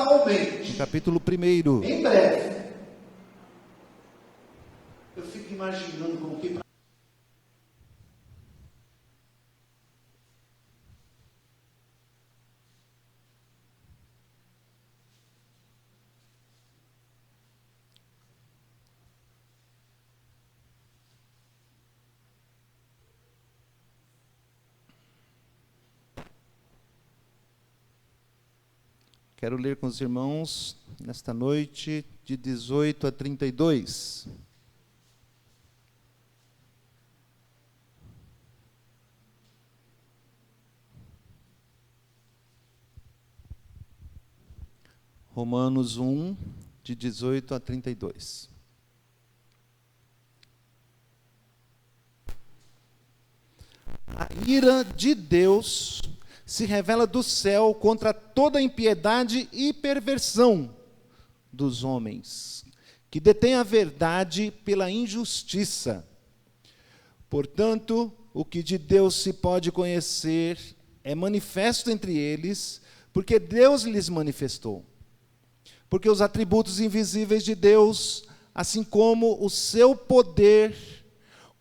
cabalmente. no capítulo 1. Em breve. Eu fico imaginando como que... Quero ler com os irmãos, nesta noite, de 18 a 32. Romanos 1, de 18 a 32. A ira de Deus se revela do céu contra toda impiedade e perversão dos homens, que detêm a verdade pela injustiça. Portanto, o que de Deus se pode conhecer é manifesto entre eles, porque Deus lhes manifestou. Porque os atributos invisíveis de Deus, assim como o seu poder,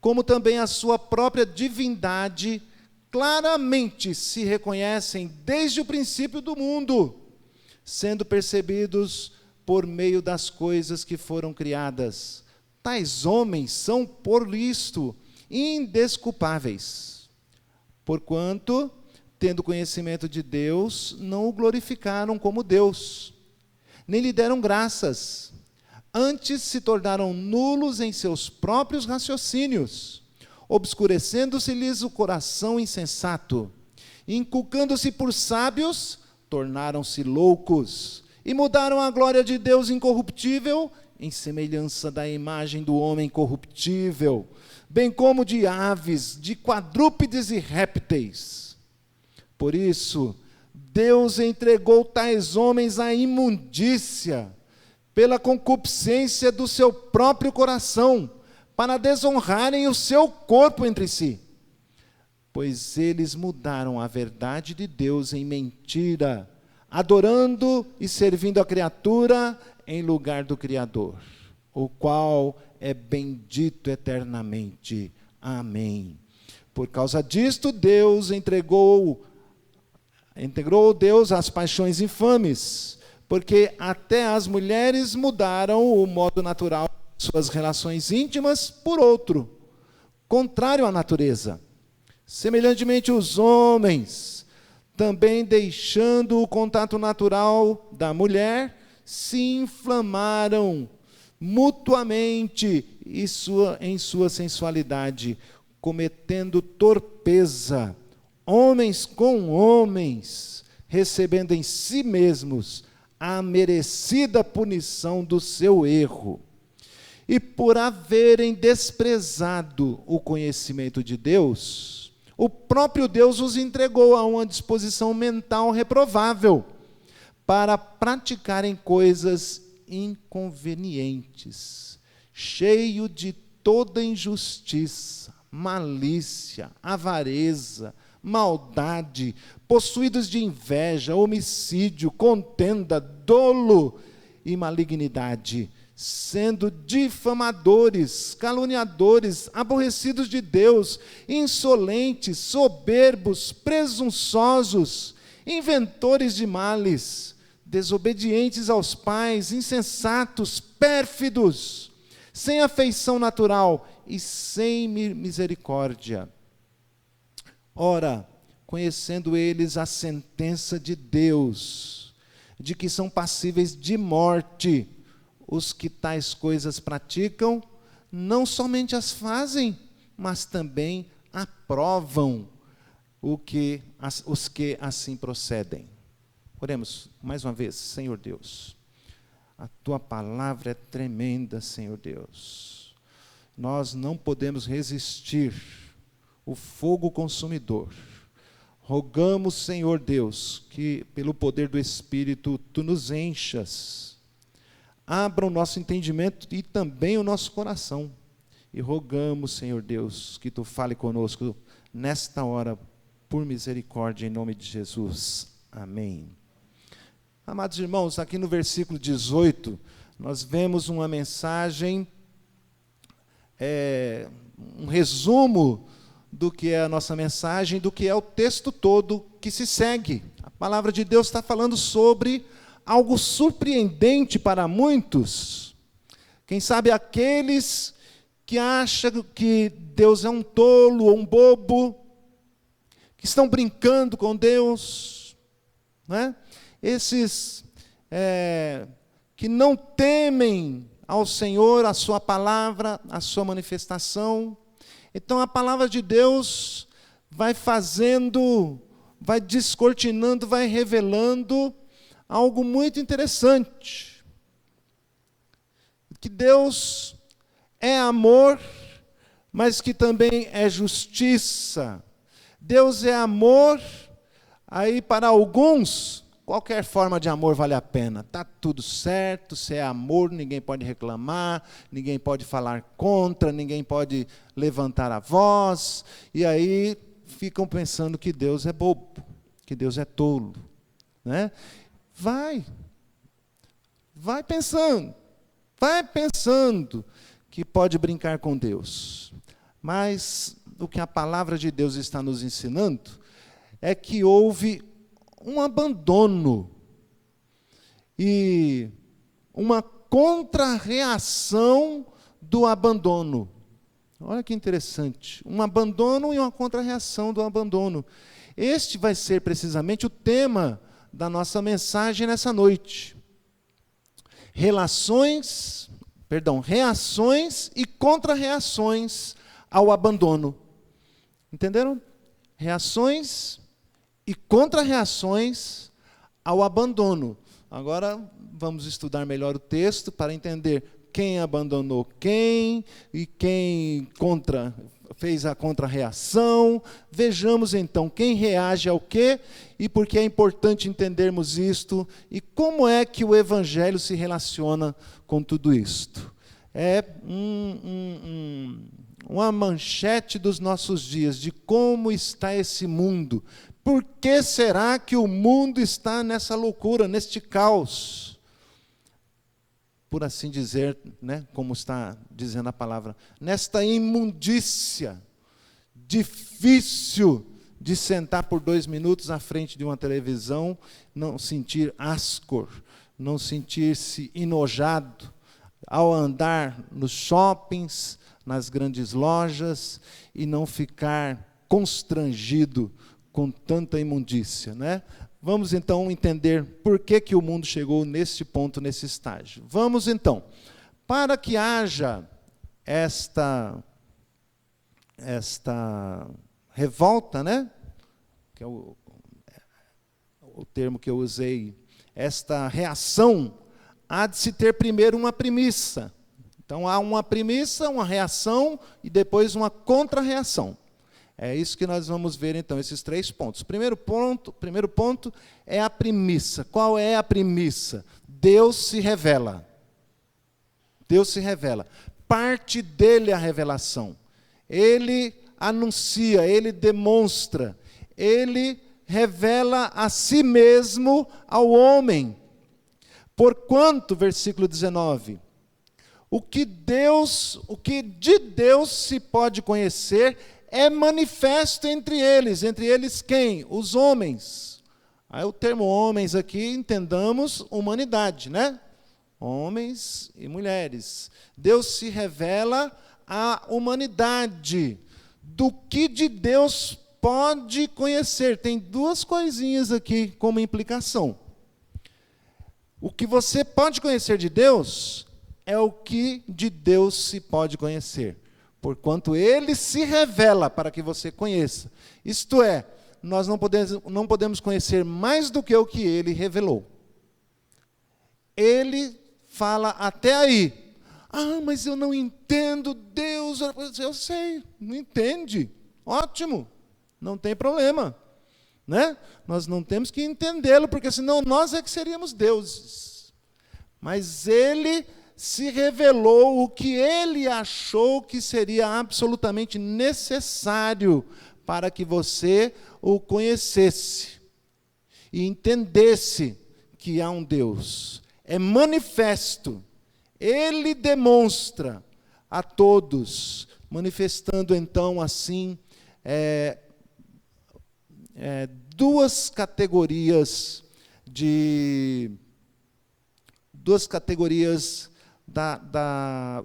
como também a sua própria divindade, claramente se reconhecem desde o princípio do mundo, sendo percebidos por meio das coisas que foram criadas. Tais homens são, por isto, indesculpáveis, porquanto, tendo conhecimento de Deus, não o glorificaram como Deus, nem lhe deram graças, antes se tornaram nulos em seus próprios raciocínios, obscurecendo-se-lhes o coração insensato, inculcando-se por sábios, tornaram-se loucos, e mudaram a glória de Deus incorruptível em semelhança da imagem do homem corruptível, bem como de aves, de quadrúpedes e répteis. Por isso, Deus entregou tais homens à imundícia, pela concupiscência do seu próprio coração, para desonrarem o seu corpo entre si. Pois eles mudaram a verdade de Deus em mentira, adorando e servindo a criatura em lugar do Criador, o qual é bendito eternamente. Amém. Por causa disto, Deus entregou Deus às paixões infames, porque até as mulheres mudaram o modo natural de suas relações íntimas por outro, contrário à natureza. Semelhantemente, os homens, também deixando o contato natural da mulher, se inflamaram mutuamente em sua sensualidade, cometendo torpeza, homens com homens, recebendo em si mesmos a merecida punição do seu erro. E por haverem desprezado o conhecimento de Deus, o próprio Deus os entregou a uma disposição mental reprovável, para praticarem coisas inconvenientes, cheio de toda injustiça, malícia, avareza, maldade, possuídos de inveja, homicídio, contenda, dolo e malignidade, sendo difamadores, caluniadores, aborrecidos de Deus, insolentes, soberbos, presunçosos, inventores de males, desobedientes aos pais, insensatos, pérfidos, sem afeição natural e sem misericórdia. Ora, conhecendo eles a sentença de Deus, de que são passíveis de morte, os que tais coisas praticam, não somente as fazem, mas também aprovam os que assim procedem. Oremos mais uma vez. Senhor Deus, a Tua palavra é tremenda, Senhor Deus. Nós não podemos resistir o fogo consumidor. Rogamos, Senhor Deus, que pelo poder do Espírito Tu nos enchas, abra o nosso entendimento e também o nosso coração, e rogamos, Senhor Deus, que Tu fale conosco nesta hora, por misericórdia, em nome de Jesus. Amém. Amados irmãos, aqui no versículo 18, nós vemos uma mensagem, um resumo do que é a nossa mensagem, do que é o texto todo que se segue. A palavra de Deus está falando sobre algo surpreendente para muitos. Quem sabe aqueles que acham que Deus é um tolo ou um bobo, que estão brincando com Deus, né? Esses que não temem ao Senhor, a sua palavra, a sua manifestação. Então a palavra de Deus vai fazendo, vai descortinando, vai revelando algo muito interessante. Que Deus é amor, mas que também é justiça. Deus é amor, aí para alguns, qualquer forma de amor vale a pena. Está tudo certo, se é amor, ninguém pode reclamar, ninguém pode falar contra, ninguém pode levantar a voz, e aí ficam pensando que Deus é bobo, que Deus é tolo, né? Vai pensando que pode brincar com Deus. Mas o que a palavra de Deus está nos ensinando é que houve um abandono e uma contra-reação do abandono. Olha que interessante, um abandono e uma contra-reação do abandono. Este vai ser precisamente o tema da nossa mensagem nessa noite. Reações e contra-reações ao abandono. Entenderam? Reações e contra-reações ao abandono. Agora vamos estudar melhor o texto para entender quem abandonou quem e quem fez a contra-reação. Vejamos então quem reage ao quê e por que é importante entendermos isto e como é que o Evangelho se relaciona com tudo isto. É uma manchete dos nossos dias, de como está esse mundo. Por que será que o mundo está nessa loucura, neste caos? Por assim dizer, né, como está dizendo a palavra, nesta imundícia, difícil de sentar por 2 minutos à frente de uma televisão, não sentir ascor, não sentir-se enojado, ao andar nos shoppings, nas grandes lojas, e não ficar constrangido com tanta imundícia, né? Vamos então entender por que o mundo chegou nesse ponto, nesse estágio. Vamos então, para que haja esta revolta, né? Que é o termo que eu usei, esta reação, há de se ter primeiro uma premissa. Então há uma premissa, uma reação e depois uma contra-reação. É isso que nós vamos ver então, esses 3 pontos. Primeiro ponto é a premissa. Qual é a premissa? Deus se revela. Deus se revela. Parte dele a revelação. Ele anuncia, ele demonstra, ele revela a si mesmo ao homem. Porquanto, versículo 19, o que de Deus se pode conhecer é manifesto entre eles quem? Os homens. Aí o termo homens aqui, entendamos humanidade, né? Homens e mulheres. Deus se revela à humanidade. Do que de Deus pode conhecer? Tem 2 coisinhas aqui como implicação. O que você pode conhecer de Deus é o que de Deus se pode conhecer. Porquanto ele se revela para que você conheça. Isto é, nós não podemos conhecer mais do que o que ele revelou. Ele fala até aí. Ah, mas eu não entendo Deus. Eu sei, não entende. Ótimo, não tem problema. Né? Nós não temos que entendê-lo, porque senão nós é que seríamos deuses. Mas ele se revelou o que ele achou que seria absolutamente necessário para que você o conhecesse e entendesse que há um Deus. É manifesto. Ele demonstra a todos, manifestando então assim duas categorias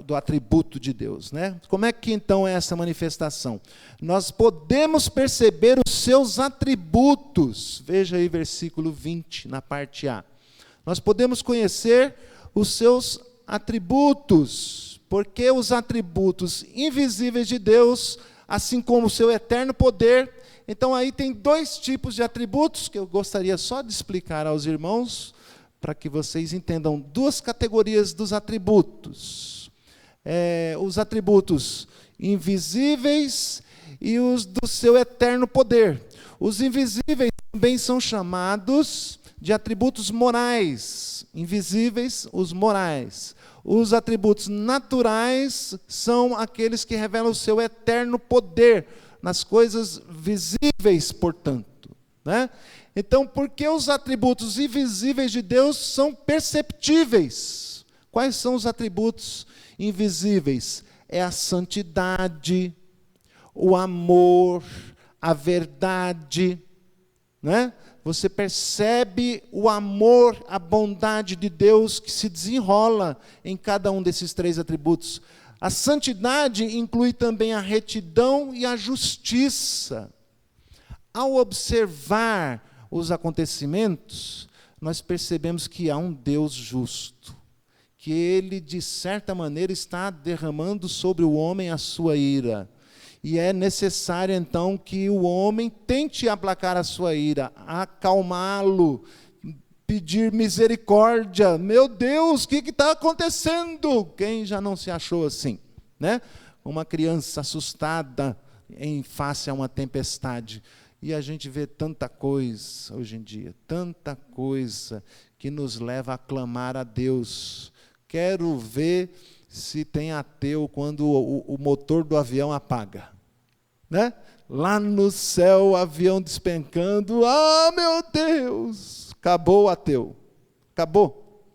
do atributo de Deus, né? Como é que então é essa manifestação? Nós podemos perceber os seus atributos. Veja aí versículo 20, na parte A. Nós podemos conhecer os seus atributos, porque os atributos invisíveis de Deus, assim como o seu eterno poder. Então aí tem dois tipos de atributos que eu gostaria só de explicar aos irmãos, para que vocês entendam duas categorias dos atributos. Os atributos invisíveis e os do seu eterno poder. Os invisíveis também são chamados de atributos morais. Invisíveis, os morais. Os atributos naturais são aqueles que revelam o seu eterno poder nas coisas visíveis, portanto, né? Então, porque os atributos invisíveis de Deus são perceptíveis? Quais são os atributos invisíveis? É a santidade, o amor, a verdade, né? Você percebe o amor, a bondade de Deus que se desenrola em cada um desses três atributos. A santidade inclui também a retidão e a justiça. Ao observar os acontecimentos, nós percebemos que há um Deus justo, que Ele, de certa maneira, está derramando sobre o homem a sua ira. E é necessário, então, que o homem tente aplacar a sua ira, acalmá-lo, pedir misericórdia. Meu Deus, o que está acontecendo? Quem já não se achou assim, né? Uma criança assustada em face a uma tempestade. E a gente vê tanta coisa hoje em dia, tanta coisa que nos leva a clamar a Deus. Quero ver se tem ateu quando o motor do avião apaga, né? Lá no céu, o avião despencando, ah, meu Deus, acabou o ateu, acabou,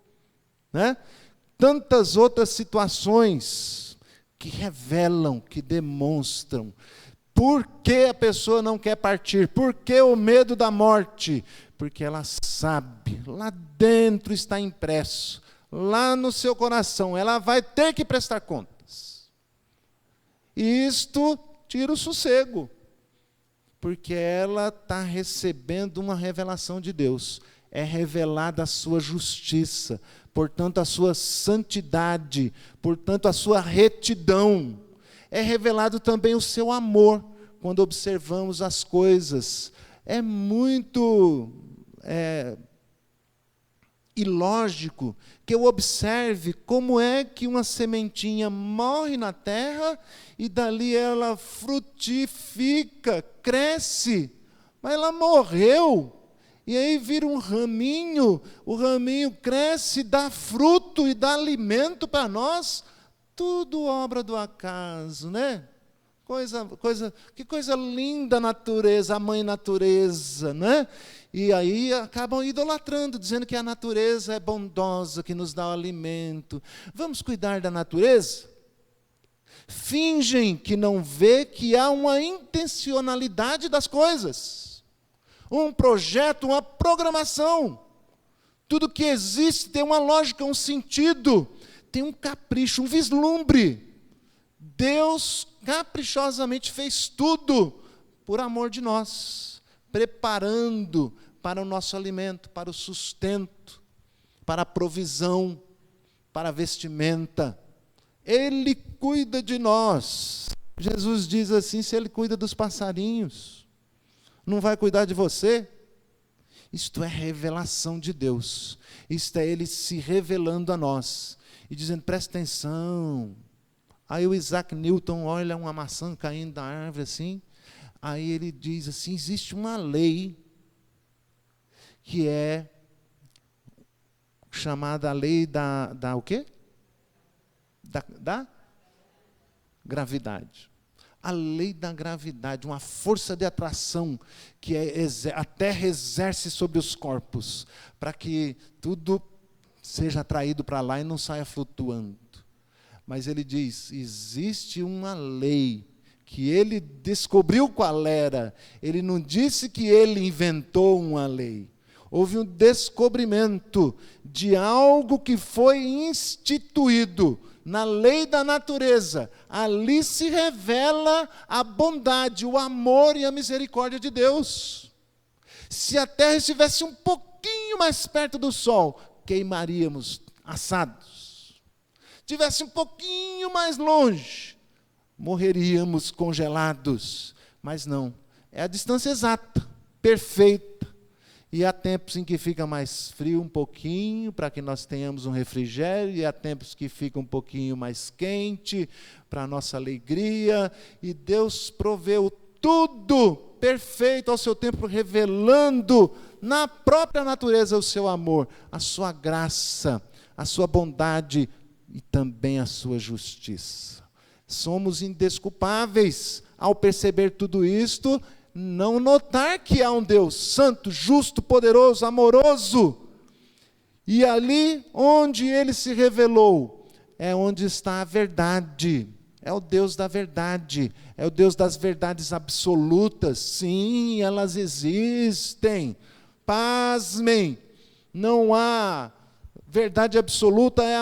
né? Tantas outras situações que revelam, que demonstram. Por que a pessoa não quer partir? Por que o medo da morte? Porque ela sabe, lá dentro está impresso, lá no seu coração, ela vai ter que prestar contas. E isto tira o sossego, porque ela está recebendo uma revelação de Deus. É revelada a sua justiça, portanto a sua santidade, portanto a sua retidão. É revelado também o seu amor, quando observamos as coisas. É muito ilógico que eu observe como é que uma sementinha morre na terra e dali ela frutifica, cresce, mas ela morreu. E aí vira um raminho, o raminho cresce, dá fruto e dá alimento para nós. Tudo obra do acaso, né? Que coisa linda a natureza, a mãe natureza, né? E aí acabam idolatrando, dizendo que a natureza é bondosa, que nos dá o alimento. Vamos cuidar da natureza? Fingem que não vê que há uma intencionalidade das coisas. Um projeto, uma programação. Tudo que existe tem uma lógica, um sentido. Tem um capricho, um vislumbre. Deus caprichosamente fez tudo por amor de nós, preparando para o nosso alimento, para o sustento, para a provisão, para a vestimenta. Ele cuida de nós. Jesus diz assim, se Ele cuida dos passarinhos, não vai cuidar de você? Isto é revelação de Deus. Isto é Ele se revelando a nós e dizendo, presta atenção. Aí o Isaac Newton olha uma maçã caindo da árvore assim, aí ele diz assim, existe uma lei que é chamada a lei da o quê? Da gravidade. a lei da gravidade, uma força de atração que a Terra exerce sobre os corpos, para que tudo seja atraído para lá e não saia flutuando. Mas ele diz, existe uma lei que ele descobriu qual era. Ele não disse que ele inventou uma lei. Houve um descobrimento de algo que foi instituído na lei da natureza. Ali se revela a bondade, o amor e a misericórdia de Deus. Se a terra estivesse um pouquinho mais perto do sol, queimaríamos assados. Tivesse um pouquinho mais longe, morreríamos congelados. Mas não, é a distância exata, perfeita. E há tempos em que fica mais frio um pouquinho, para que nós tenhamos um refrigério, e há tempos que fica um pouquinho mais quente, para a nossa alegria, e Deus proveu tudo perfeito ao seu tempo, revelando na própria natureza o seu amor, a sua graça, a sua bondade e também a sua justiça. Somos indesculpáveis ao perceber tudo isto, não notar que há um Deus santo, justo, poderoso, amoroso. E ali onde ele se revelou, é onde está a verdade. É o Deus da verdade, é o Deus das verdades absolutas. Sim, elas existem. Pasmem, não há verdade absoluta, é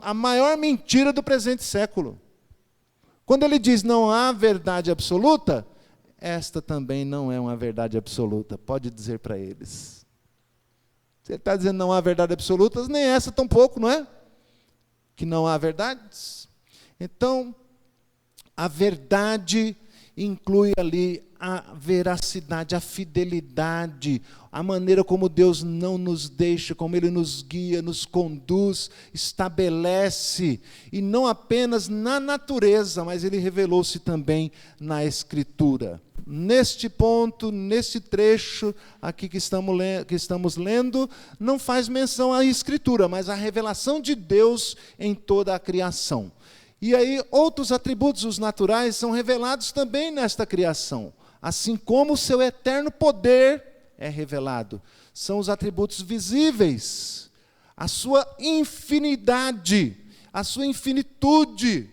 a maior mentira do presente século. Quando ele diz não há verdade absoluta, esta também não é uma verdade absoluta, pode dizer para eles. Se ele está dizendo não há verdade absoluta, nem essa tampouco, não é? Que não há verdades. Então, a verdade inclui ali a veracidade, a fidelidade, a maneira como Deus não nos deixa, como Ele nos guia, nos conduz, estabelece, e não apenas na natureza, mas Ele revelou-se também na Escritura. Neste ponto, neste trecho aqui que estamos lendo, não faz menção à Escritura, mas à revelação de Deus em toda a criação. E aí, outros atributos, os naturais, são revelados também nesta criação, assim como o seu eterno poder é revelado. São os atributos visíveis, a sua infinidade, a sua infinitude.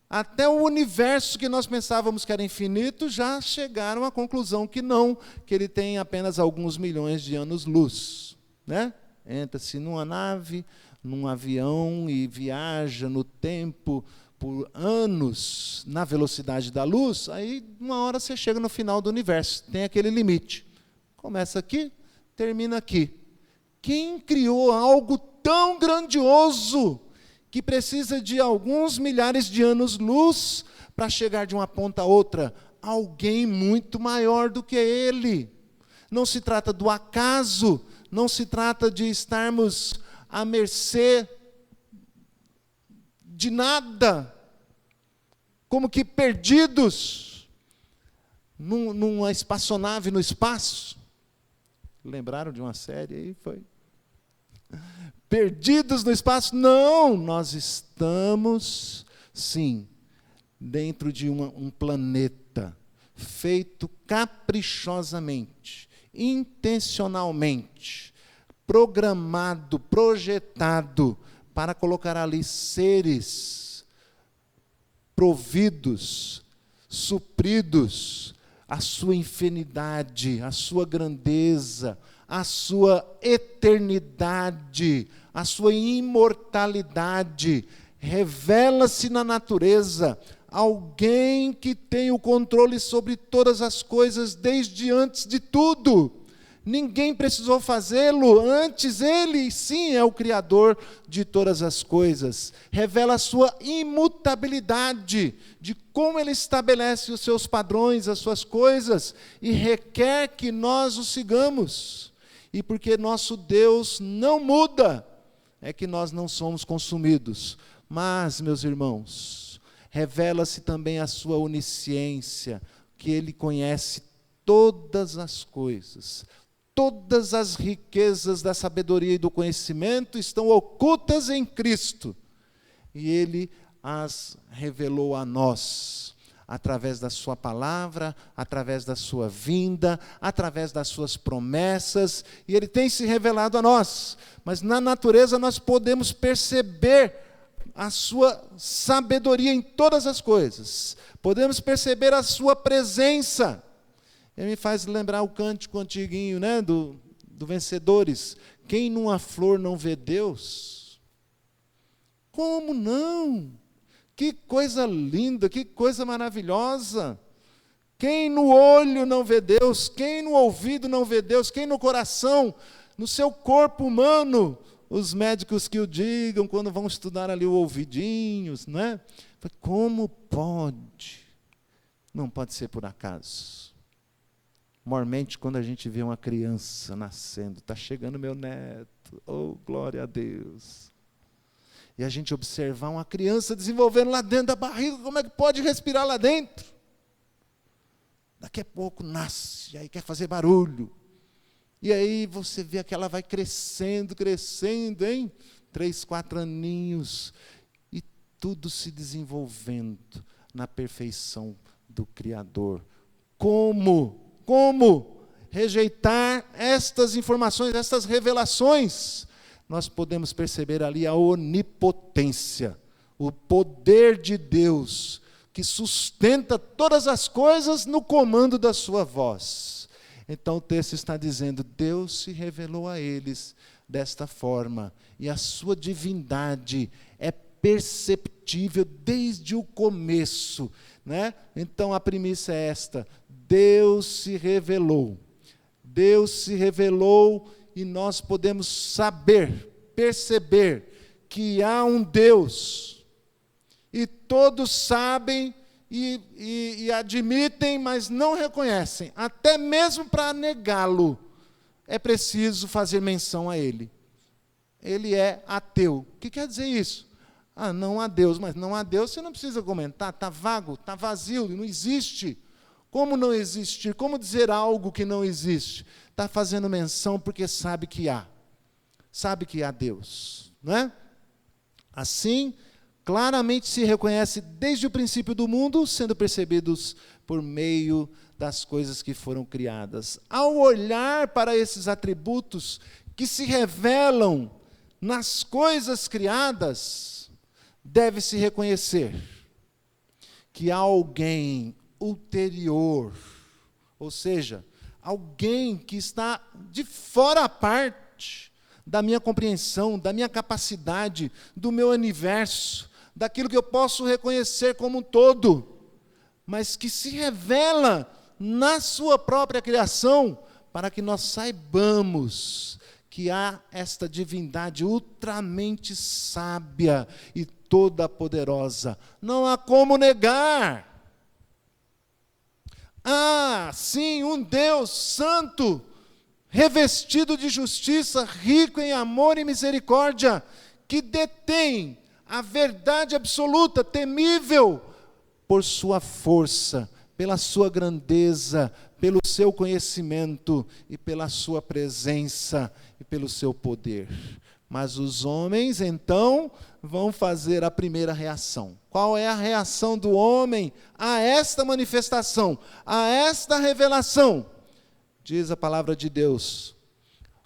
Até o universo que nós pensávamos que era infinito, já chegaram à conclusão que não, que ele tem apenas alguns milhões de anos-luz, né? Entra-se numa nave, num avião e viaja no tempo por anos na velocidade da luz, aí uma hora você chega no final do universo, tem aquele limite. Começa aqui, termina aqui. Quem criou algo tão grandioso que precisa de alguns milhares de anos-luz para chegar de uma ponta a outra? Alguém muito maior do que ele. Não se trata do acaso, não se trata de estarmos à mercê de nada, como que perdidos numa espaçonave no espaço. Lembraram de uma série aí? Foi. Perdidos no espaço? Não, nós estamos, sim, dentro de um planeta feito caprichosamente, intencionalmente, programado, projetado para colocar ali seres providos, supridos, a sua infinidade, a sua grandeza, a sua eternidade, a sua imortalidade. Revela-se na natureza alguém que tem o controle sobre todas as coisas desde antes de tudo. Ninguém precisou fazê-lo, antes ele sim é o Criador de todas as coisas. Revela a sua imutabilidade, de como ele estabelece os seus padrões, as suas coisas, e requer que nós o sigamos. E porque nosso Deus não muda, é que nós não somos consumidos. Mas, meus irmãos, revela-se também a sua onisciência, que ele conhece todas as coisas. Todas as riquezas da sabedoria e do conhecimento estão ocultas em Cristo. E Ele as revelou a nós. através da sua palavra, através da sua vinda, através das suas promessas, e Ele tem se revelado a nós. Mas na natureza nós podemos perceber a sua sabedoria em todas as coisas, podemos perceber a sua presença. Ele me faz lembrar o cântico antiguinho, né, do Vencedores. Quem numa flor não vê Deus? Como não? Que coisa linda, que coisa maravilhosa. Quem no olho não vê Deus? Quem no ouvido não vê Deus? Quem no coração, no seu corpo humano? Os médicos que o digam quando vão estudar ali o ouvidinhos, né? Como pode? Não pode ser por acaso. Mormente, quando a gente vê uma criança nascendo, está chegando meu neto, oh, glória a Deus. E a gente observar uma criança desenvolvendo lá dentro da barriga, como é que pode respirar lá dentro? Daqui a pouco nasce, aí quer fazer barulho. E aí você vê que ela vai crescendo, hein? 3, 4 aninhos, e tudo se desenvolvendo na perfeição do Criador. Como rejeitar estas informações, estas revelações? Nós podemos perceber ali a onipotência, o poder de Deus, que sustenta todas as coisas no comando da sua voz. Então o texto está dizendo, Deus se revelou a eles desta forma, e a sua divindade é perceptível desde o começo, né? Então a premissa é esta: Deus se revelou, e nós podemos saber, perceber que há um Deus, e todos sabem e admitem, mas não reconhecem. Até mesmo para negá-lo, é preciso fazer menção a Ele. Ele é ateu. O que quer dizer isso? Não há Deus. Mas não há Deus, você não precisa comentar, está vago, está vazio, não existe. Como não existir? Como dizer algo que não existe? Está fazendo menção porque sabe que há Deus, não é? Assim, claramente se reconhece desde o princípio do mundo, sendo percebidos por meio das coisas que foram criadas. Ao olhar para esses atributos que se revelam nas coisas criadas, deve-se reconhecer que há alguém ulterior, ou seja, alguém que está de fora à parte da minha compreensão, da minha capacidade, do meu universo, daquilo que eu posso reconhecer como um todo, mas que se revela na sua própria criação, para que nós saibamos que há esta divindade ultramente sábia e toda poderosa. Não há como negar. Sim, um Deus santo, revestido de justiça, rico em amor e misericórdia, que detém a verdade absoluta, temível por sua força, pela sua grandeza, pelo seu conhecimento e pela sua presença e pelo seu poder. Mas os homens, então, vão fazer a primeira reação. Qual é a reação do homem a esta manifestação, a esta revelação? Diz a palavra de Deus: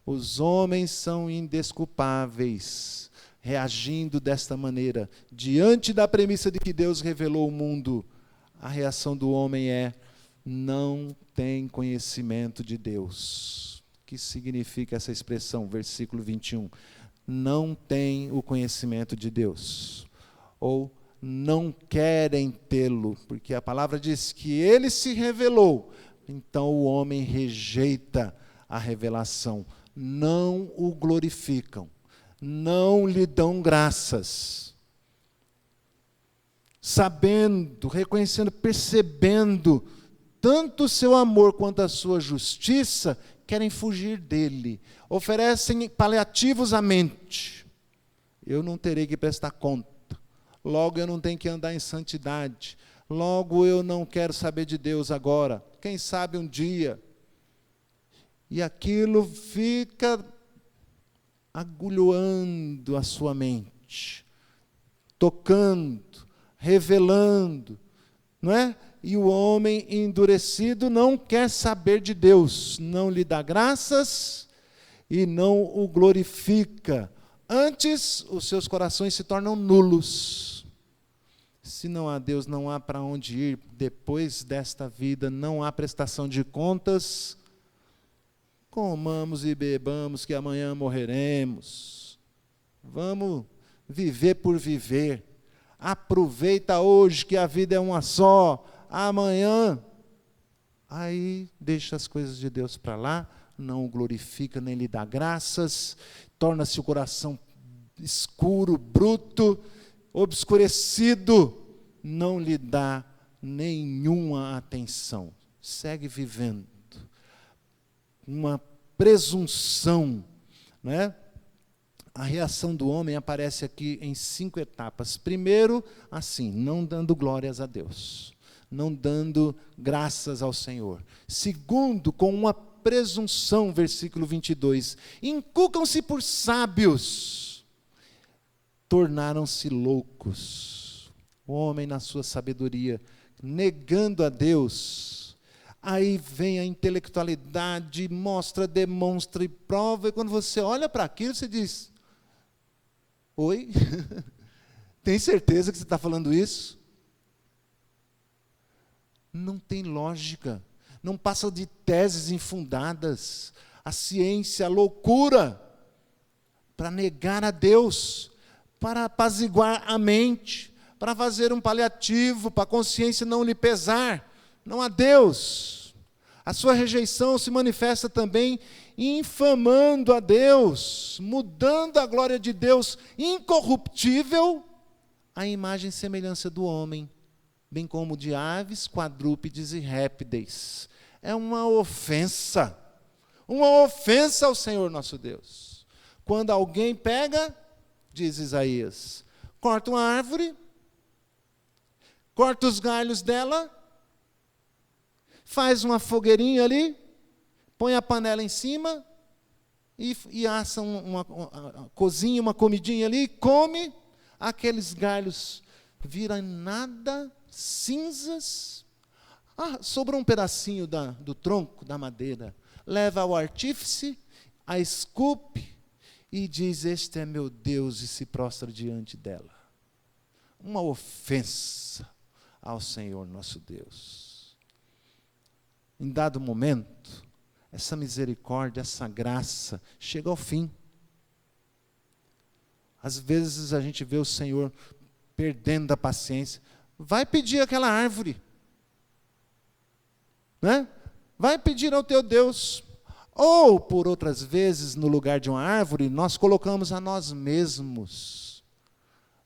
os homens são indesculpáveis, reagindo desta maneira, diante da premissa de que Deus revelou o mundo. A reação do homem é: não tem conhecimento de Deus. O que significa essa expressão? Versículo 21. Não tem o conhecimento de Deus. Ou não querem tê-lo, porque a palavra diz que ele se revelou. Então o homem rejeita a revelação. Não o glorificam. Não lhe dão graças. Sabendo, reconhecendo, percebendo tanto o seu amor quanto a sua justiça, querem fugir dele. Oferecem paliativos à mente. Eu não terei que prestar conta. Logo eu não tenho que andar em santidade. Logo eu não quero saber de Deus agora. Quem sabe um dia. E aquilo fica agulhando a sua mente, tocando, revelando, não é? E o homem endurecido não quer saber de Deus, não lhe dá graças e não o glorifica. Antes, os seus corações se tornam nulos. Se não há Deus, não há para onde ir depois desta vida, não há prestação de contas. Comamos e bebamos, que amanhã morreremos. Vamos viver por viver. Aproveita hoje, que a vida é uma só. Amanhã, aí deixa as coisas de Deus para lá, não o glorifica, nem lhe dá graças, torna-se o coração escuro, bruto, obscurecido, não lhe dá nenhuma atenção. Segue vivendo. Uma presunção, né? A reação do homem aparece aqui em 5 etapas. Primeiro, assim, não dando glórias a Deus, não dando graças ao Senhor. Segundo, com uma presunção, versículo 22, inculcam-se por sábios, tornaram-se loucos. O homem, na sua sabedoria, negando a Deus, aí vem a intelectualidade, mostra, demonstra e prova, e quando você olha para aquilo, você diz: oi? Tem certeza que você está falando isso? Não tem lógica, não passa de teses infundadas. A ciência, a loucura, para negar a Deus, para apaziguar a mente, para fazer um paliativo, para a consciência não lhe pesar. Não há Deus. A sua rejeição se manifesta também infamando a Deus, mudando a glória de Deus incorruptível à imagem e semelhança do homem, bem como de aves, quadrúpedes e répteis. É uma ofensa ao Senhor nosso Deus. Quando alguém pega, diz Isaías, corta uma árvore, corta os galhos dela, faz uma fogueirinha ali, põe a panela em cima e assa cozinha uma comidinha ali, come, aqueles galhos viram nada, cinzas. Sobrou um pedacinho do tronco, da madeira. Leva ao artífice, a esculpe e diz: este é meu Deus, e se prostra diante dela. Uma ofensa ao Senhor nosso Deus. Em dado momento, essa misericórdia, essa graça chega ao fim. Às vezes a gente vê o Senhor perdendo a paciência. Vai pedir aquela árvore, né? Vai pedir ao teu Deus. Ou, por outras vezes, no lugar de uma árvore, nós colocamos a nós mesmos.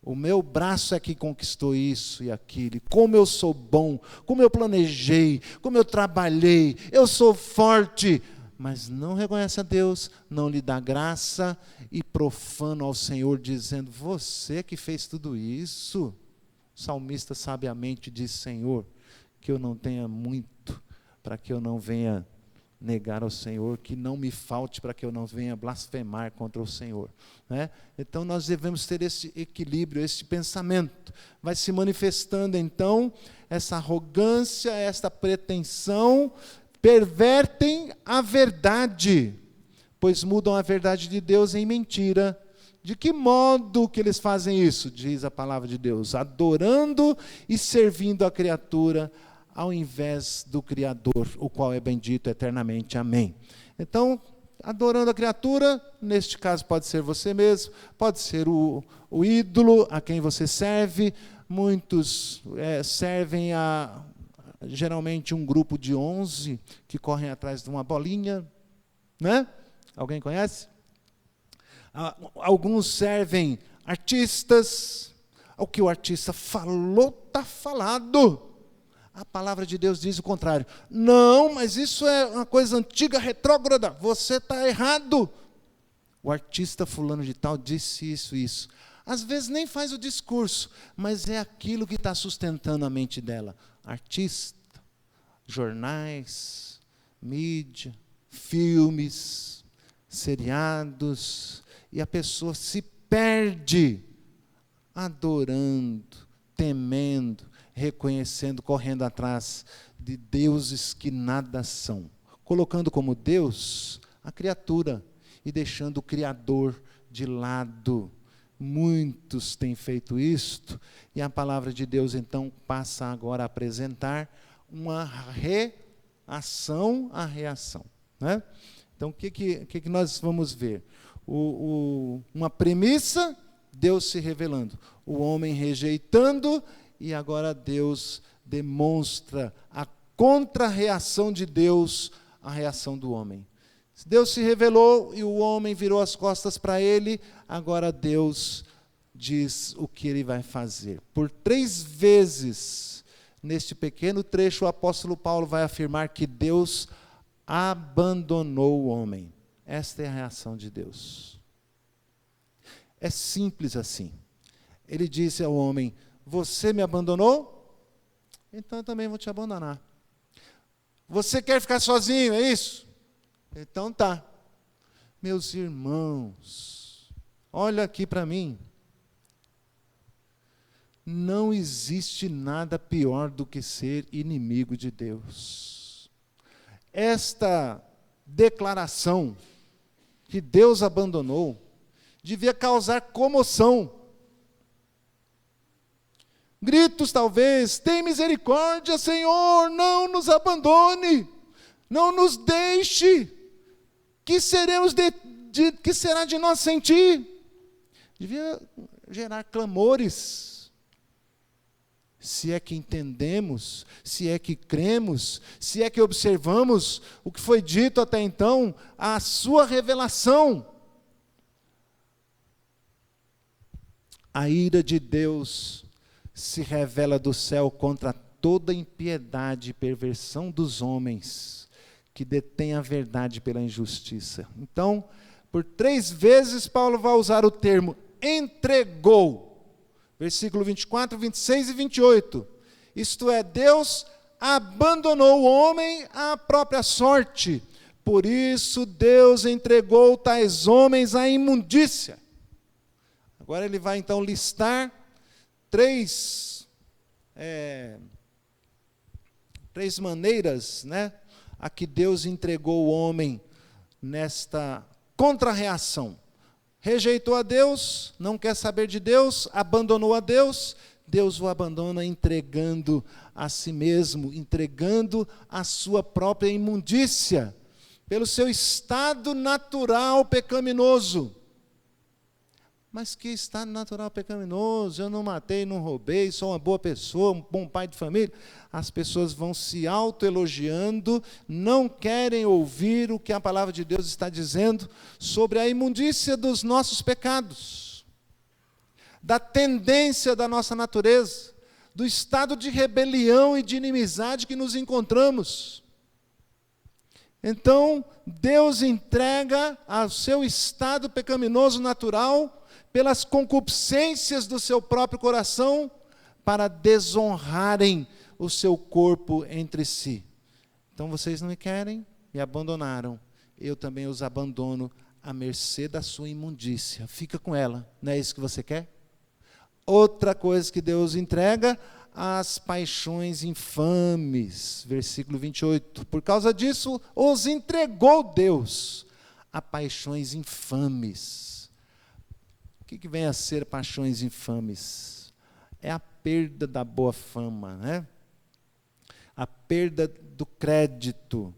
O meu braço é que conquistou isso e aquilo. Como eu sou bom, como eu planejei, como eu trabalhei, eu sou forte. Mas não reconhece a Deus, não lhe dá graça e profana ao Senhor, dizendo: você que fez tudo isso. O salmista sabiamente diz: Senhor, que eu não tenha muito, para que eu não venha negar ao Senhor, que não me falte para que eu não venha blasfemar contra o Senhor, né? Então nós devemos ter esse equilíbrio, esse pensamento. Vai se manifestando então essa arrogância, esta pretensão, pervertem a verdade, pois mudam a verdade de Deus em mentira. De que modo que eles fazem isso? Diz a palavra de Deus: adorando e servindo a criatura, ao invés do Criador, o qual é bendito eternamente. Amém. Então, adorando a criatura, neste caso pode ser você mesmo, pode ser o ídolo a quem você serve. Muitos servem geralmente um grupo de 11 que correm atrás de uma bolinha, né? Alguém conhece? Alguns servem artistas. O que o artista falou, está falado. A palavra de Deus diz o contrário. Não, mas isso é uma coisa antiga, retrógrada. Você está errado. O artista fulano de tal disse isso. Às vezes nem faz o discurso, mas é aquilo que está sustentando a mente dela. Artista, jornais, mídia, filmes, seriados, e a pessoa se perde adorando, temendo, reconhecendo, correndo atrás de deuses que nada são, colocando como Deus a criatura e deixando o Criador de lado. Muitos têm feito isto, e a palavra de Deus então passa agora a apresentar uma reação à reação, né? Então, o que nós vamos ver? Uma premissa, Deus se revelando, o homem rejeitando, e agora Deus demonstra a contra-reação de Deus à reação do homem. Deus se revelou e o homem virou as costas para ele, agora Deus diz o que ele vai fazer. Por 3 vezes, neste pequeno trecho, o apóstolo Paulo vai afirmar que Deus abandonou o homem. Esta é a reação de Deus. É simples assim. Ele disse ao homem: você me abandonou? Então eu também vou te abandonar. Você quer ficar sozinho, é isso? Então tá. Meus irmãos, olha aqui para mim. Não existe nada pior do que ser inimigo de Deus. Esta declaração que Deus abandonou devia causar comoção. Gritos talvez: tem misericórdia, Senhor, não nos abandone, não nos deixe. Que seremos que será de nós sem ti? Devia gerar clamores. Se é que entendemos, se é que cremos, se é que observamos o que foi dito até então, a sua revelação. A ira de Deus se revela do céu contra toda impiedade e perversão dos homens que detêm a verdade pela injustiça. Então, por 3 vezes, Paulo vai usar o termo entregou. Versículo 24, 26 e 28. Isto é, Deus abandonou o homem à própria sorte. Por isso, Deus entregou tais homens à imundícia. Agora ele vai então listar 3 maneiras, né, a que Deus entregou o homem nesta contra-reação. Rejeitou a Deus, não quer saber de Deus, abandonou a Deus, Deus o abandona entregando a si mesmo, entregando a sua própria imundícia, pelo seu estado natural pecaminoso. Mas que estado natural pecaminoso? Eu não matei, não roubei, sou uma boa pessoa, um bom pai de família. As pessoas vão se autoelogiando, não querem ouvir o que a palavra de Deus está dizendo sobre a imundícia dos nossos pecados, da tendência da nossa natureza, do estado de rebelião e de inimizade que nos encontramos. Então, Deus entrega ao seu estado pecaminoso natural, pelas concupiscências do seu próprio coração, para desonrarem o seu corpo entre si. Então vocês não me querem, me abandonaram, eu também os abandono à mercê da sua imundícia. Fica com ela, não é isso que você quer? Outra coisa que Deus entrega, as paixões infames, versículo 28. Por causa disso, os entregou Deus a paixões infames. O que vem a ser paixões infames? É a perda da boa fama, né? A perda do crédito,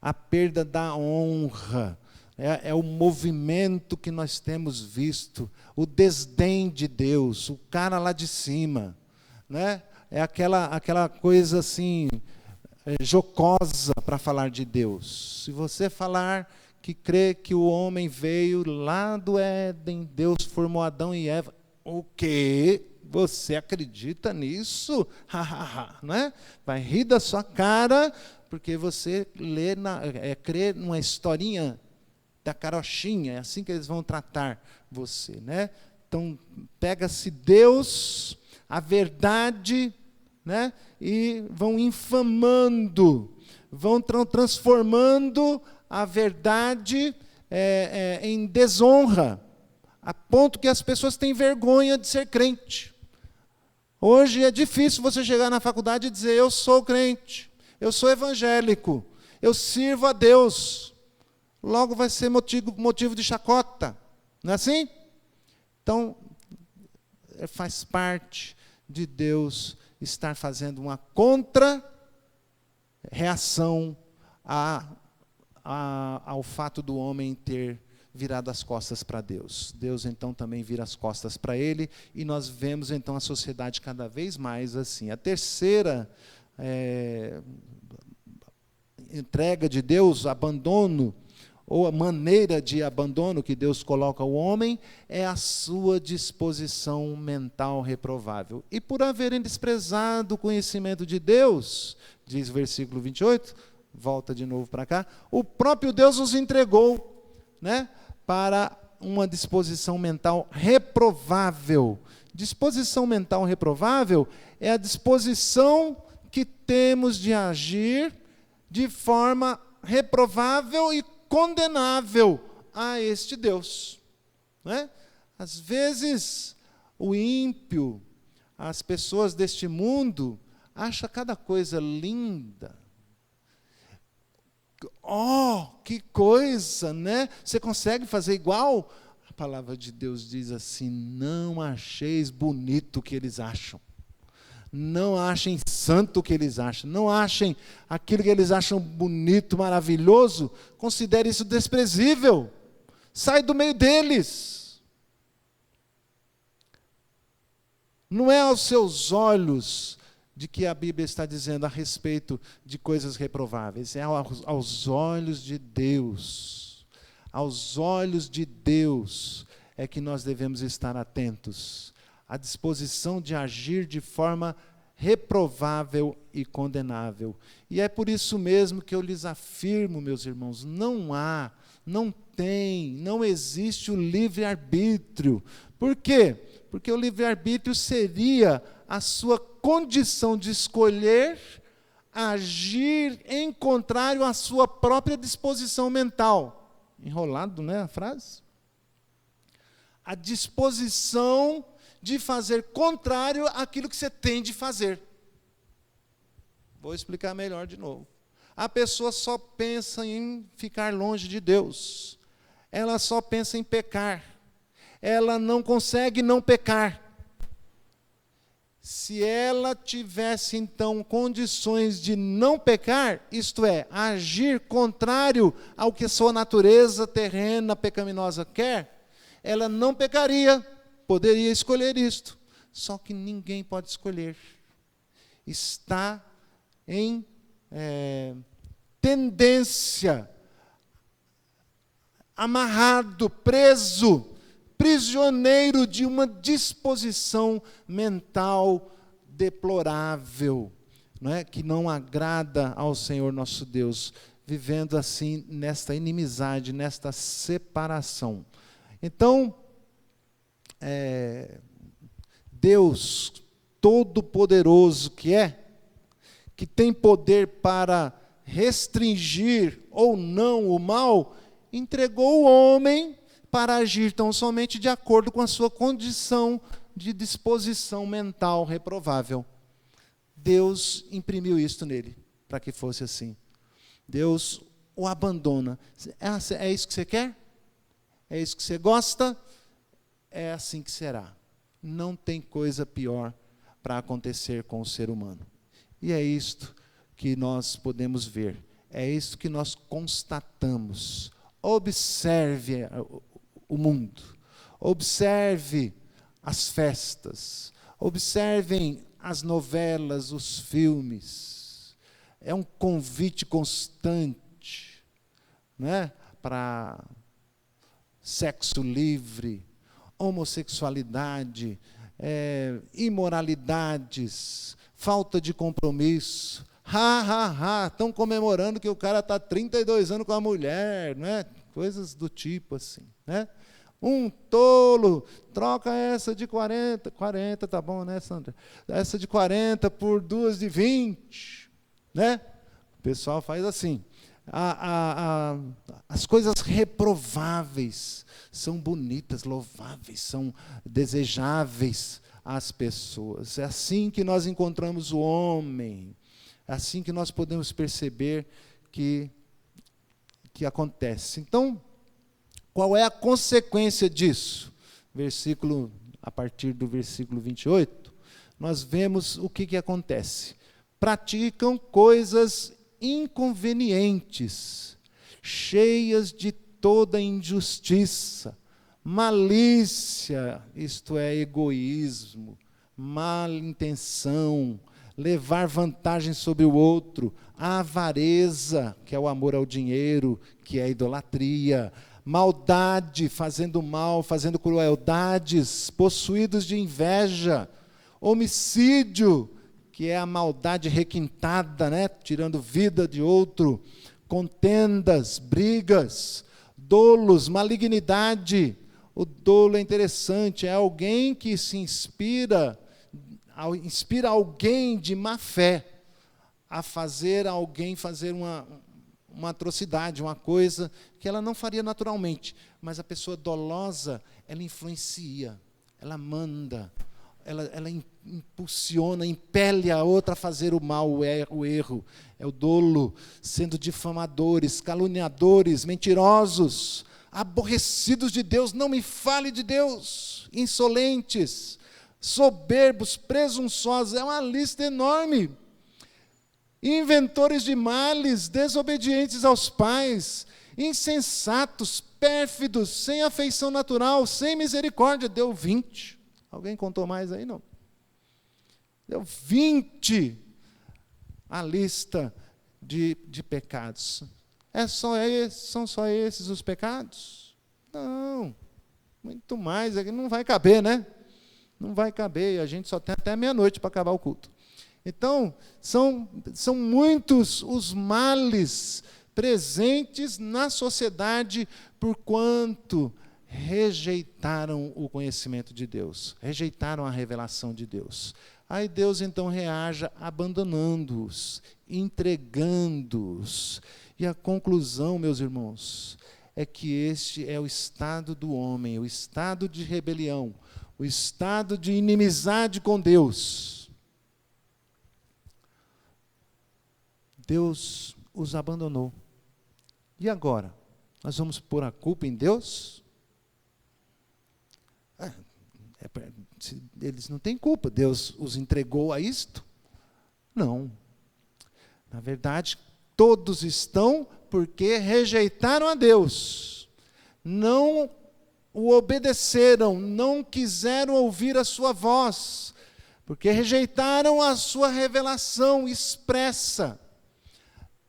a perda da honra, é o movimento que nós temos visto, o desdém de Deus, o cara lá de cima, né? É aquela coisa assim, jocosa para falar de Deus. Se você falar que crê que o homem veio lá do Éden, Deus formou Adão e Eva. O quê? Você acredita nisso? Né? Vai rir da sua cara, porque você crê numa historinha da carochinha, é assim que eles vão tratar você. Né? Então, pega-se Deus, a verdade, né? E vão infamando, vão transformando a verdade em desonra, a ponto que as pessoas têm vergonha de ser crente. Hoje é difícil você chegar na faculdade e dizer: eu sou crente, eu sou evangélico, eu sirvo a Deus. Logo vai ser motivo de chacota. Não é assim? Então, faz parte de Deus estar fazendo uma contra-reação ao fato do homem ter virado as costas para Deus. Deus, então, também vira as costas para ele, e nós vemos, então, a sociedade cada vez mais assim. A terceira entrega de Deus, abandono, ou a maneira de abandono que Deus coloca ao homem, é a sua disposição mental reprovável. E por haverem desprezado o conhecimento de Deus, diz o versículo 28, volta de novo para cá, o próprio Deus os entregou, né, para uma disposição mental reprovável. Disposição mental reprovável é a disposição que temos de agir de forma reprovável e condenável a este Deus. Né? Às vezes, o ímpio, as pessoas deste mundo, acham cada coisa linda. Oh, que coisa, né? Você consegue fazer igual? A palavra de Deus diz assim: não acheis bonito o que eles acham. Não achem santo o que eles acham. Não achem aquilo que eles acham bonito, maravilhoso. Considere isso desprezível. Sai do meio deles. Não é aos seus olhos de que a Bíblia está dizendo a respeito de coisas reprováveis. É aos olhos de Deus. Aos olhos de Deus é que nós devemos estar atentos. A disposição de agir de forma reprovável e condenável. E é por isso mesmo que eu lhes afirmo, meus irmãos, não existe o livre-arbítrio. Por quê? Porque o livre-arbítrio seria a sua condição de escolher agir em contrário à sua própria disposição mental. Enrolado, né, a frase? A disposição de fazer contrário àquilo que você tem de fazer. Vou explicar melhor de novo. A pessoa só pensa em ficar longe de Deus. Ela só pensa em pecar. Ela não consegue não pecar. Se ela tivesse, então, condições de não pecar, isto é, agir contrário ao que sua natureza terrena pecaminosa quer, ela não pecaria. Poderia escolher isto, só que ninguém pode escolher. Está em tendência, amarrado, preso, prisioneiro de uma disposição mental deplorável, não é? Que não agrada ao Senhor nosso Deus, vivendo assim nesta inimizade, nesta separação. Então, Deus Todo-Poderoso que tem poder para restringir ou não o mal, entregou o homem para agir tão somente de acordo com a sua condição de disposição mental reprovável. Deus imprimiu isto nele, para que fosse assim. Deus o abandona. É isso que você quer? É isso que você gosta? É assim que será. Não tem coisa pior para acontecer com o ser humano. E é isto que nós podemos ver. É isto que nós constatamos. Observe o mundo. Observe as festas. Observem as novelas, os filmes. É um convite constante, né, para sexo livre, homossexualidade, imoralidades, falta de compromisso. Estão comemorando que o cara está 32 anos com a mulher, né? Coisas do tipo assim, né? Um tolo, troca essa de 40, tá bom, né, Sandra? Essa de 40 por 2 de 20, né? O pessoal faz assim. As coisas reprováveis são bonitas, louváveis, são desejáveis às pessoas. É assim que nós encontramos o homem. É assim que nós podemos perceber que acontece. Então, qual é a consequência disso? A partir do versículo 28, nós vemos o que acontece. Praticam coisas inconvenientes, cheias de toda injustiça, malícia, isto é, egoísmo, má intenção, levar vantagem sobre o outro, avareza, que é o amor ao dinheiro, que é a idolatria, maldade, fazendo mal, fazendo crueldades, possuídos de inveja, homicídio, que é a maldade requintada, né? Tirando vida de outro, contendas, brigas, dolos, malignidade. O dolo é interessante, é alguém que se inspira alguém de má fé a fazer alguém fazer uma atrocidade, uma coisa que ela não faria naturalmente, mas a pessoa dolosa, ela influencia, ela manda, ela impulsiona, impele a outra a fazer o mal, o erro. É o dolo, sendo difamadores, caluniadores, mentirosos, aborrecidos de Deus, não me fale de Deus, insolentes, soberbos, presunçosos, é uma lista enorme. Inventores de males, desobedientes aos pais, insensatos, pérfidos, sem afeição natural, sem misericórdia. Deu 20. Alguém contou mais aí? Não. Deu 20 a lista de pecados. São só esses os pecados? Não. Muito mais. Aqui não vai caber, né? Não vai caber. A gente só tem até meia-noite para acabar o culto. Então, são muitos os males presentes na sociedade por quanto rejeitaram o conhecimento de Deus, rejeitaram a revelação de Deus. Aí Deus então reage abandonando-os, entregando-os. E a conclusão, meus irmãos, é que este é o estado do homem, o estado de rebelião, o estado de inimizade com Deus. Deus os abandonou. E agora? Nós vamos pôr a culpa em Deus? Eles não têm culpa, Deus os entregou a isto? Não. Na verdade, todos estão porque rejeitaram a Deus. Não o obedeceram, não quiseram ouvir a sua voz, porque rejeitaram a sua revelação expressa,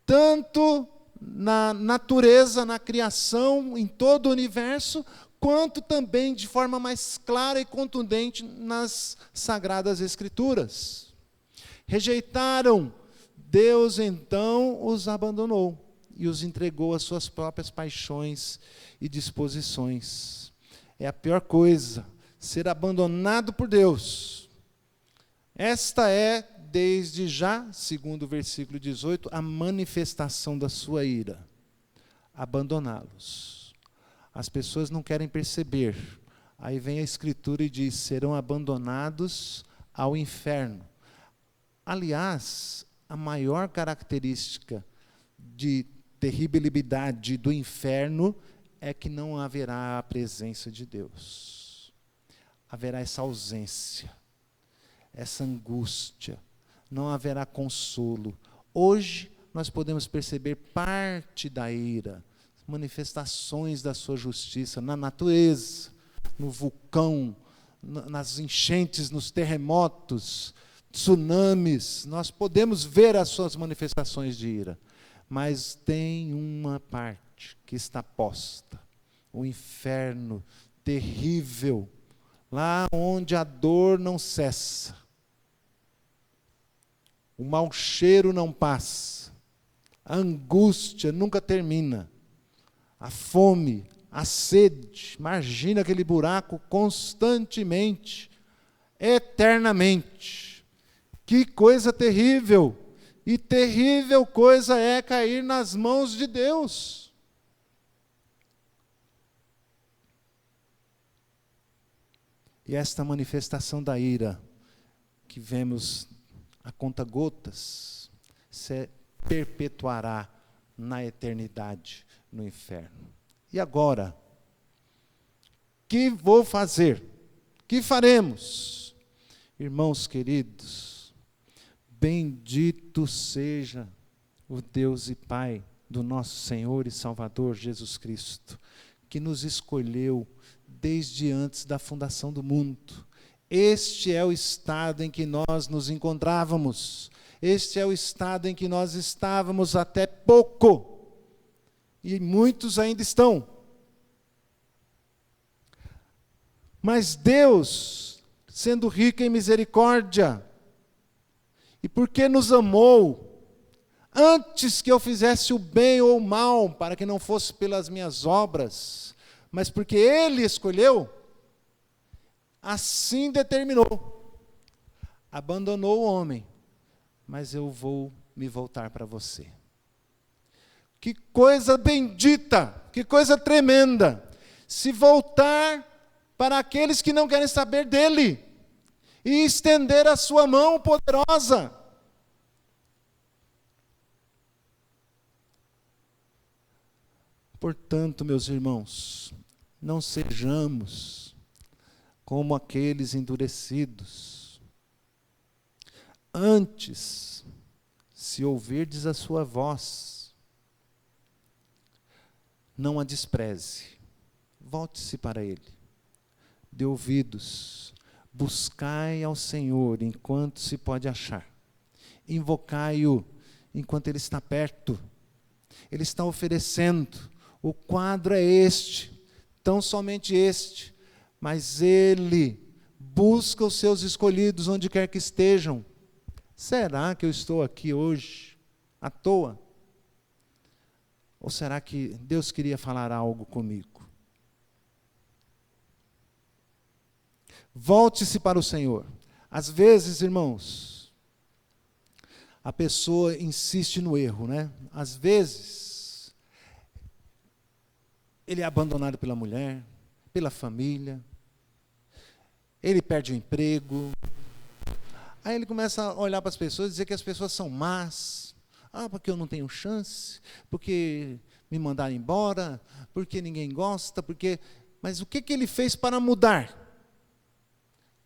tanto na natureza, na criação, em todo o universo, quanto também de forma mais clara e contundente nas Sagradas Escrituras. Rejeitaram, Deus então os abandonou e os entregou às suas próprias paixões e disposições. É a pior coisa, ser abandonado por Deus. Esta é, desde já, segundo o versículo 18, a manifestação da sua ira. Abandoná-los. As pessoas não querem perceber. Aí vem a Escritura e diz, serão abandonados ao inferno. Aliás, a maior característica de terribilidade do inferno é que não haverá a presença de Deus. Haverá essa ausência, essa angústia, não haverá consolo. Hoje nós podemos perceber parte da ira, manifestações da sua justiça na natureza, no vulcão, nas enchentes, nos terremotos, tsunamis. Nós podemos ver as suas manifestações de ira, mas tem uma parte que está posta, o inferno terrível, lá onde a dor não cessa, o mau cheiro não passa, a angústia nunca termina, a fome, a sede, imagina aquele buraco constantemente, eternamente. Que coisa terrível, e terrível coisa é cair nas mãos de Deus. E esta manifestação da ira, que vemos a conta-gotas, se perpetuará na eternidade, no inferno. E agora? Que vou fazer? Que faremos? Irmãos queridos, bendito seja o Deus e Pai do nosso Senhor e Salvador Jesus Cristo, que nos escolheu desde antes da fundação do mundo. Este é o estado em que nós nos encontrávamos. Este é o estado em que nós estávamos até pouco. E muitos ainda estão. Mas Deus, sendo rico em misericórdia, e porque nos amou, antes que eu fizesse o bem ou o mal, para que não fosse pelas minhas obras, mas porque Ele escolheu, assim determinou. Abandonou o homem, mas eu vou me voltar para você. Que coisa bendita, que coisa tremenda, se voltar para aqueles que não querem saber dele, e estender a sua mão poderosa. Portanto, meus irmãos, não sejamos como aqueles endurecidos. Antes, se ouvirdes a sua voz, não a despreze, volte-se para ele, dê ouvidos, buscai ao Senhor enquanto se pode achar, invocai-o enquanto ele está perto, ele está oferecendo. O quadro é este, tão somente este, mas ele busca os seus escolhidos onde quer que estejam. Será que eu estou aqui hoje à toa? Ou será que Deus queria falar algo comigo? Volte-se para o Senhor. Às vezes, irmãos, a pessoa insiste no erro, né? Às vezes, ele é abandonado pela mulher, pela família, ele perde o emprego. Aí ele começa a olhar para as pessoas e dizer que as pessoas são más. Porque eu não tenho chance, porque me mandaram embora, porque ninguém gosta, porque... Mas o que ele fez para mudar?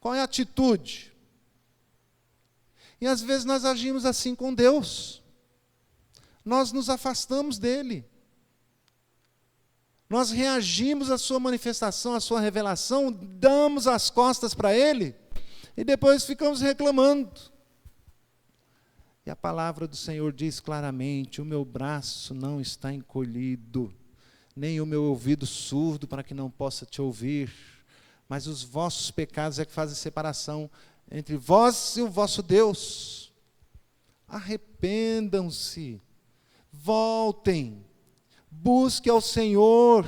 Qual é a atitude? E às vezes nós agimos assim com Deus. Nós nos afastamos dele. Nós reagimos à sua manifestação, à sua revelação, damos as costas para ele, e depois ficamos reclamando. E a palavra do Senhor diz claramente: o meu braço não está encolhido, nem o meu ouvido surdo para que não possa te ouvir, mas os vossos pecados é que fazem separação entre vós e o vosso Deus. Arrependam-se, voltem, busque ao Senhor.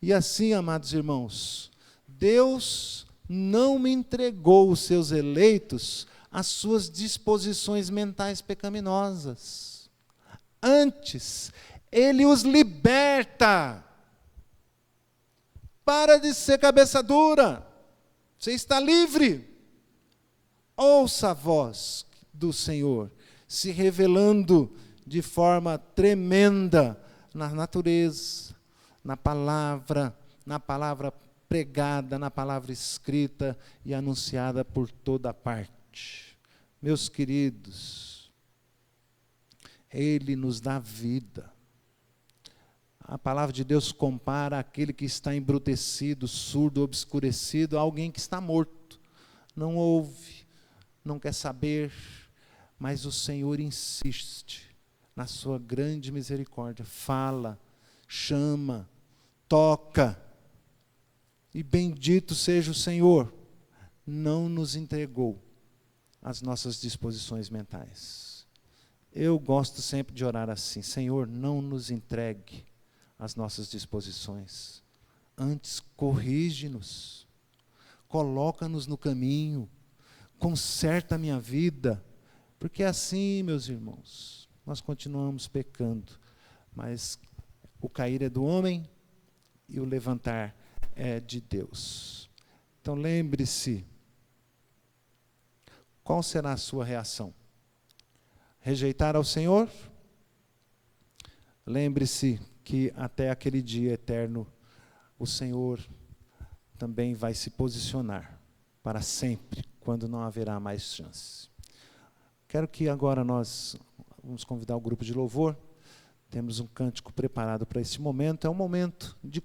E assim, amados irmãos, Deus não me entregou os seus eleitos às suas disposições mentais pecaminosas. Antes, Ele os liberta. Para de ser cabeça dura. Você está livre. Ouça a voz do Senhor se revelando de forma tremenda na natureza, na palavra pregada, na palavra escrita e anunciada por toda parte. Meus queridos, Ele nos dá vida. A palavra de Deus compara aquele que está embrutecido, surdo, obscurecido, a alguém que está morto. Não ouve, não quer saber, mas o Senhor insiste na sua grande misericórdia. Fala, chama, toca. E bendito seja o Senhor, não nos entregou às nossas disposições mentais. Eu gosto sempre de orar assim: Senhor, não nos entregue às nossas disposições. Antes, corrige-nos, coloca-nos no caminho, conserta a minha vida, Porque assim, meus irmãos, nós continuamos pecando, mas o cair é do homem e o levantar é de Deus. Então lembre-se, qual será a sua reação? Rejeitar ao Senhor? Lembre-se que até aquele dia eterno, o Senhor também vai se posicionar para sempre, quando não haverá mais chance. Quero que agora nós vamos convidar o grupo de louvor. Temos um cântico preparado para esse momento. É um momento de